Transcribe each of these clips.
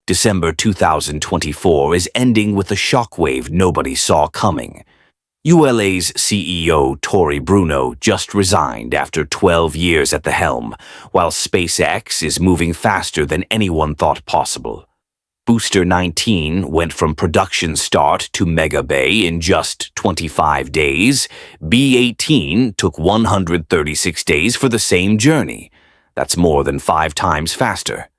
December 2024 is ending with a shockwave nobody saw coming. ULA's CEO Tory Bruno just resigned after 12 years at the helm, while SpaceX is moving faster than anyone thought possible. Booster 19 went from production start to Mega Bay in just 25 days. B-18 took 136 days for the same journey. That's more than 5 times faster.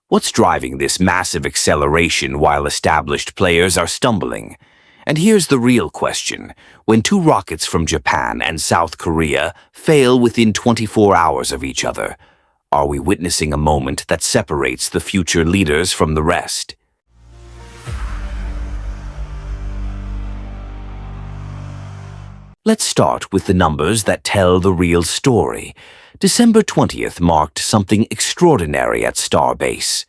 What's driving this massive acceleration while established players are stumbling? And here's the real question. When 2 rockets from Japan and South Korea fail within 24 hours of each other, are we witnessing a moment that separates the future leaders from the rest? Let's start with the numbers that tell the real story. December 20th marked something extraordinary at Starbase.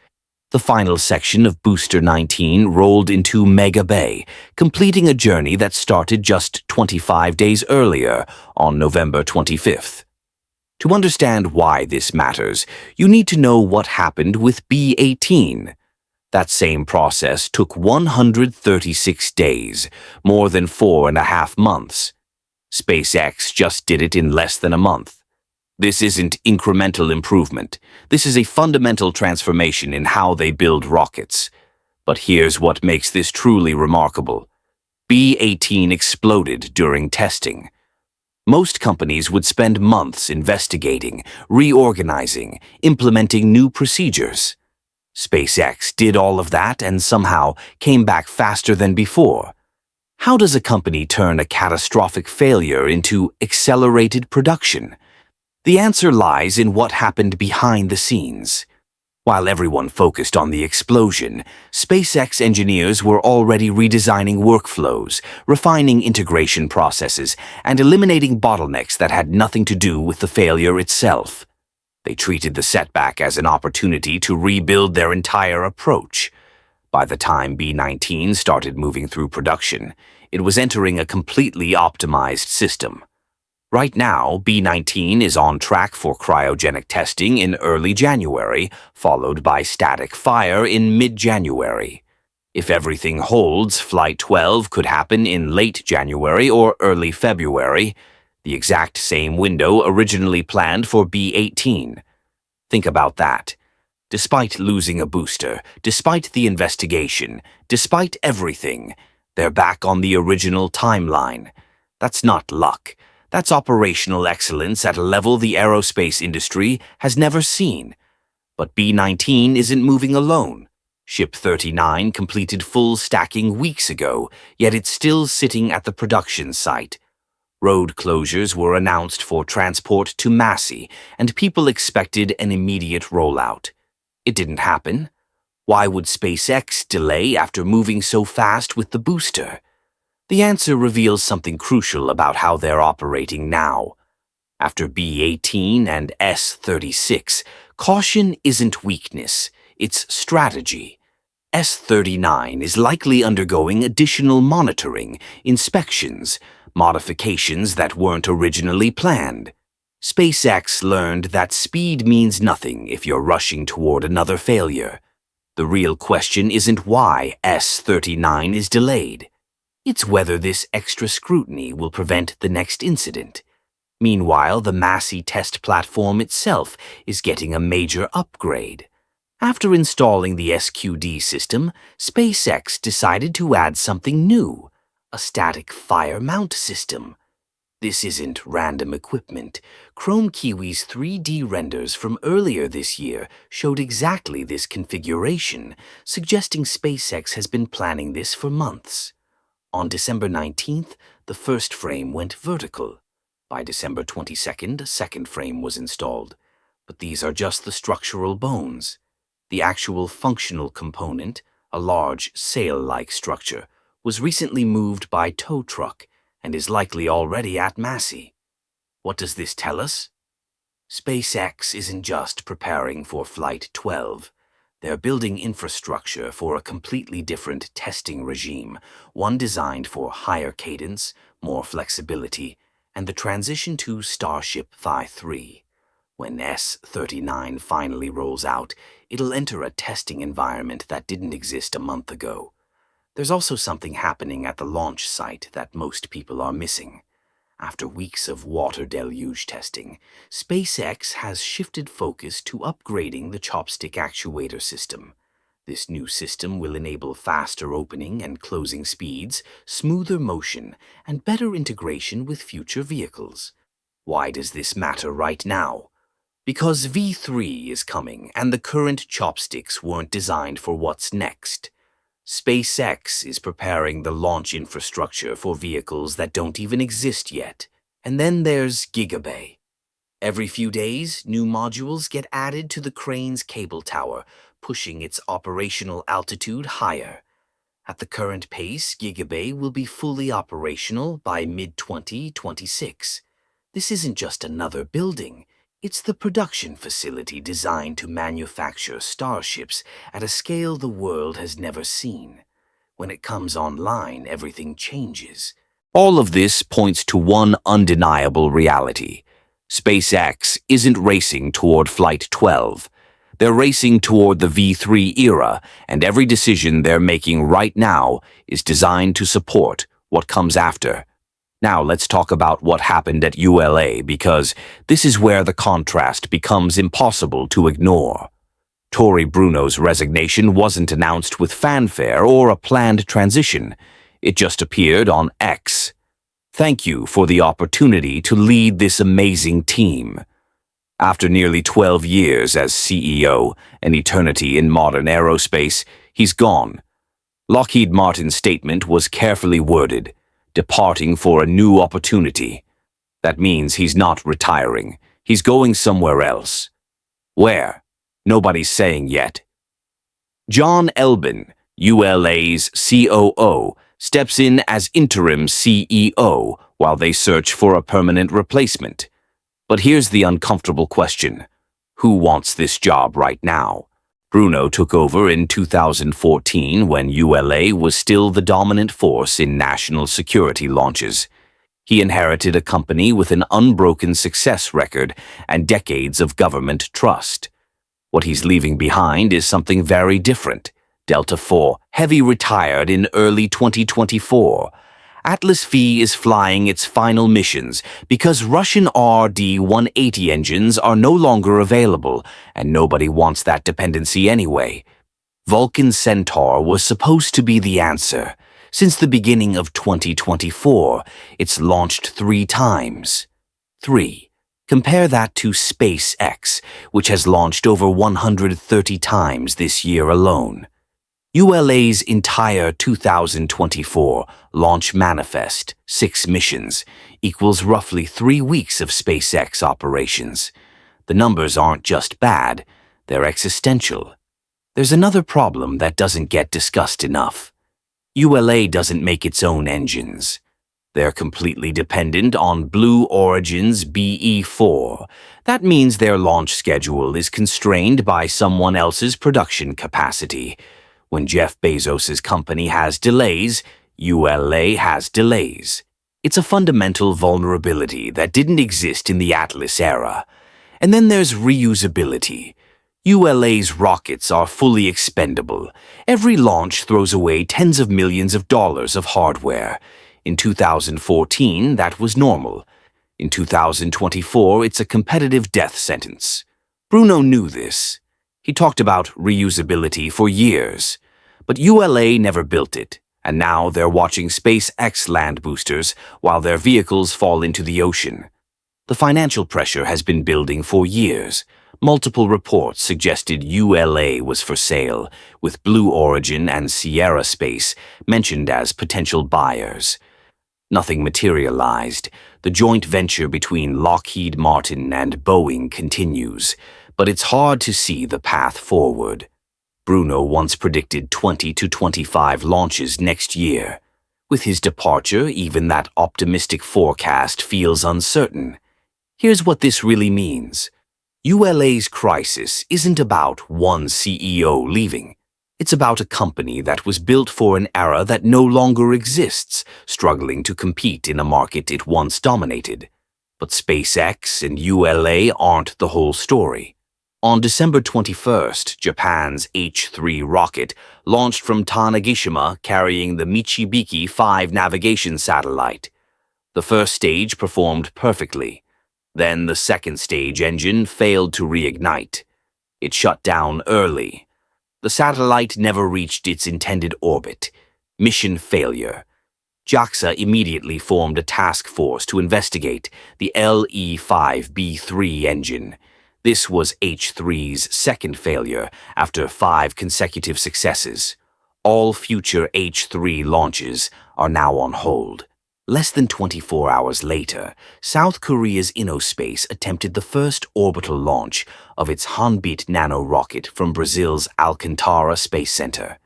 The final section of Booster 19 rolled into Mega Bay, completing a journey that started just 25 days earlier, on November 25th. To understand why this matters, you need to know what happened with B-18. That same process took 136 days, more than 4.5 months. SpaceX just did it in less than a month. This isn't incremental improvement. This is a fundamental transformation in how they build rockets. But here's what makes this truly remarkable. B-18 exploded during testing. Most companies would spend months investigating, reorganizing, implementing new procedures. SpaceX did all of that and somehow came back faster than before. How does a company turn a catastrophic failure into accelerated production? The answer lies in what happened behind the scenes. While everyone focused on the explosion, SpaceX engineers were already redesigning workflows, refining integration processes, and eliminating bottlenecks that had nothing to do with the failure itself. They treated the setback as an opportunity to rebuild their entire approach. By the time B-19 started moving through production, it was entering a completely optimized system. Right now, B-19 is on track for cryogenic testing in early January, followed by static fire in mid-January. If everything holds, Flight 12 could happen in late January or early February, the exact same window originally planned for B-18. Think about that. Despite losing a booster, despite the investigation, despite everything, they're back on the original timeline. That's not luck. That's operational excellence at a level the aerospace industry has never seen. But B-19 isn't moving alone. Ship 39 completed full stacking weeks ago, yet it's still sitting at the production site. Road closures were announced for transport to Massey, and people expected an immediate rollout. It didn't happen. Why would SpaceX delay after moving so fast with the booster? The answer reveals something crucial about how they're operating now. After B-18 and S-36, caution isn't weakness, it's strategy. S-39 is likely undergoing additional monitoring, inspections, modifications that weren't originally planned. SpaceX learned that speed means nothing if you're rushing toward another failure. The real question isn't why S-39 is delayed. It's whether this extra scrutiny will prevent the next incident. Meanwhile, the Massey test platform itself is getting a major upgrade. After installing the SQD system, SpaceX decided to add something new, a static fire mount system. This isn't random equipment. Chrome Kiwi's 3D renders from earlier this year showed exactly this configuration, suggesting SpaceX has been planning this for months. On December 19th, the first frame went vertical. By December 22nd, a second frame was installed. But these are just the structural bones. The actual functional component, a large sail-like structure, was recently moved by tow truck and is likely already at Massey. What does this tell us? SpaceX isn't just preparing for Flight 12. They're building infrastructure for a completely different testing regime, one designed for higher cadence, more flexibility, and the transition to Starship Phi 3. When S-39 finally rolls out, it'll enter a testing environment that didn't exist a month ago. There's also something happening at the launch site that most people are missing. After weeks of water deluge testing, SpaceX has shifted focus to upgrading the chopstick actuator system. This new system will enable faster opening and closing speeds, smoother motion, and better integration with future vehicles. Why does this matter right now? Because V3 is coming, and the current chopsticks weren't designed for what's next. SpaceX is preparing the launch infrastructure for vehicles that don't even exist yet. And then there's Gigabay. Every few days, new modules get added to the crane's cable tower, pushing its operational altitude higher. At the current pace, Gigabay will be fully operational by mid-2026. This isn't just another building. It's the production facility designed to manufacture starships at a scale the world has never seen. When it comes online, everything changes. All of this points to one undeniable reality. SpaceX isn't racing toward Flight 12. They're racing toward the V3 era, and every decision they're making right now is designed to support what comes after. Now let's talk about what happened at ULA, because this is where the contrast becomes impossible to ignore. Tory Bruno's resignation wasn't announced with fanfare or a planned transition. It just appeared on X. "Thank you for the opportunity to lead this amazing team." After nearly 12 years as CEO, an eternity in modern aerospace, he's gone. Lockheed Martin's statement was carefully worded, departing for a new opportunity. That means he's not retiring. He's going somewhere else. Where? Nobody's saying yet. John Elbin, ULA's COO, steps in as interim CEO while they search for a permanent replacement. But here's the uncomfortable question. Who wants this job right now? Bruno took over in 2014 when ULA was still the dominant force in national security launches. He inherited a company with an unbroken success record and decades of government trust. What he's leaving behind is something very different. Delta IV Heavy retired in early 2024. Atlas V is flying its final missions because Russian RD-180 engines are no longer available, and nobody wants that dependency anyway. Vulcan Centaur was supposed to be the answer. Since the beginning of 2024, it's launched 3 times. 3. Compare that to SpaceX, which has launched over 130 times this year alone. ULA's entire 2024 launch manifest, 6 missions, equals roughly 3 weeks of SpaceX operations. The numbers aren't just bad, they're existential. There's another problem that doesn't get discussed enough. ULA doesn't make its own engines. They're completely dependent on Blue Origin's BE-4. That means their launch schedule is constrained by someone else's production capacity. When Jeff Bezos's company has delays, ULA has delays. It's a fundamental vulnerability that didn't exist in the Atlas era. And then there's reusability. ULA's rockets are fully expendable. Every launch throws away tens of millions of dollars of hardware. In 2014, that was normal. In 2024, it's a competitive death sentence. Bruno knew this. He talked about reusability for years. But ULA never built it, and now they're watching SpaceX land boosters while their vehicles fall into the ocean. The financial pressure has been building for years. Multiple reports suggested ULA was for sale, with Blue Origin and Sierra Space mentioned as potential buyers. Nothing materialized. The joint venture between Lockheed Martin and Boeing continues, but it's hard to see the path forward. Bruno once predicted 20 to 25 launches next year. With his departure, even that optimistic forecast feels uncertain. Here's what this really means. ULA's crisis isn't about one CEO leaving. It's about a company that was built for an era that no longer exists, struggling to compete in a market it once dominated. But SpaceX and ULA aren't the whole story. On December 21st, Japan's H-3 rocket launched from Tanegashima carrying the Michibiki 5 navigation satellite. The first stage performed perfectly. Then the second stage engine failed to reignite. It shut down early. The satellite never reached its intended orbit. Mission failure. JAXA immediately formed a task force to investigate the LE-5B3 engine. This was H-3's second failure after 5 consecutive successes. All future H-3 launches are now on hold. Less than 24 hours later, South Korea's Innospace attempted the first orbital launch of its Hanbit nanorocket from Brazil's Alcantara Space Center.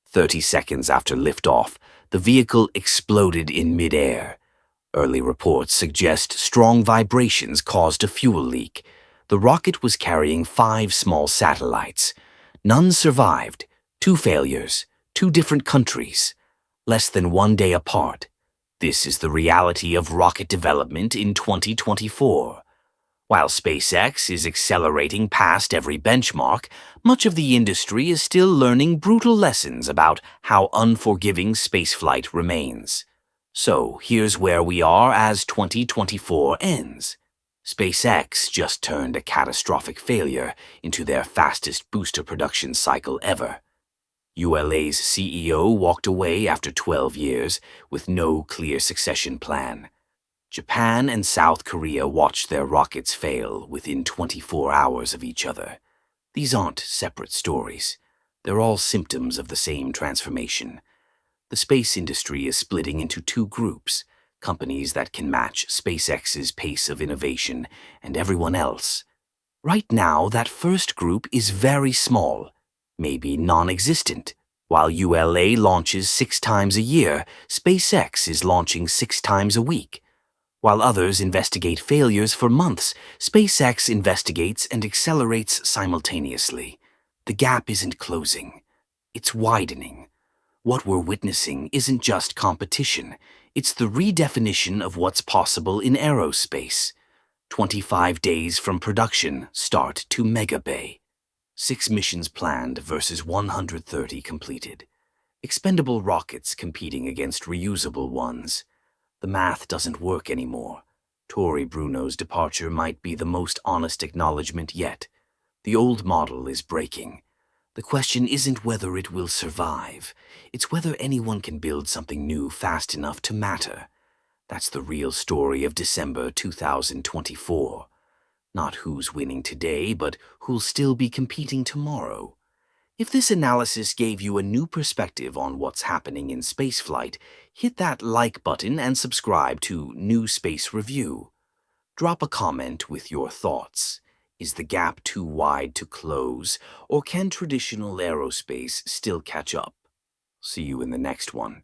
30 seconds after liftoff, the vehicle exploded in midair. Early reports suggest strong vibrations caused a fuel leak. The rocket was carrying 5 small satellites. None survived. 2 failures, 2 different countries, less than 1 day apart. This is the reality of rocket development in 2024. While SpaceX is accelerating past every benchmark, much of the industry is still learning brutal lessons about how unforgiving spaceflight remains. So here's where we are as 2024 ends. SpaceX just turned a catastrophic failure into their fastest booster production cycle ever. ULA's CEO walked away after 12 years with no clear succession plan. Japan and South Korea watched their rockets fail within 24 hours of each other. These aren't separate stories. They're all symptoms of the same transformation. The space industry is splitting into 2 groups, companies that can match SpaceX's pace of innovation and everyone else. Right now, that first group is very small, maybe non-existent. While ULA launches 6 times a year, SpaceX is launching 6 times a week. While others investigate failures for months, SpaceX investigates and accelerates simultaneously. The gap isn't closing. It's widening. What we're witnessing isn't just competition. It's the redefinition of what's possible in aerospace. 25 days from production start to megabay. 6 missions planned versus 130 completed. Expendable rockets competing against reusable ones. The math doesn't work anymore. Tory Bruno's departure might be the most honest acknowledgement yet. The old model is breaking. The question isn't whether it will survive. It's whether anyone can build something new fast enough to matter. That's the real story of December 2024. Not who's winning today, but who'll still be competing tomorrow. If this analysis gave you a new perspective on what's happening in spaceflight, hit that like button and subscribe to New Space Review. Drop a comment with your thoughts. Is the gap too wide to close, or can traditional aerospace still catch up? See you in the next one.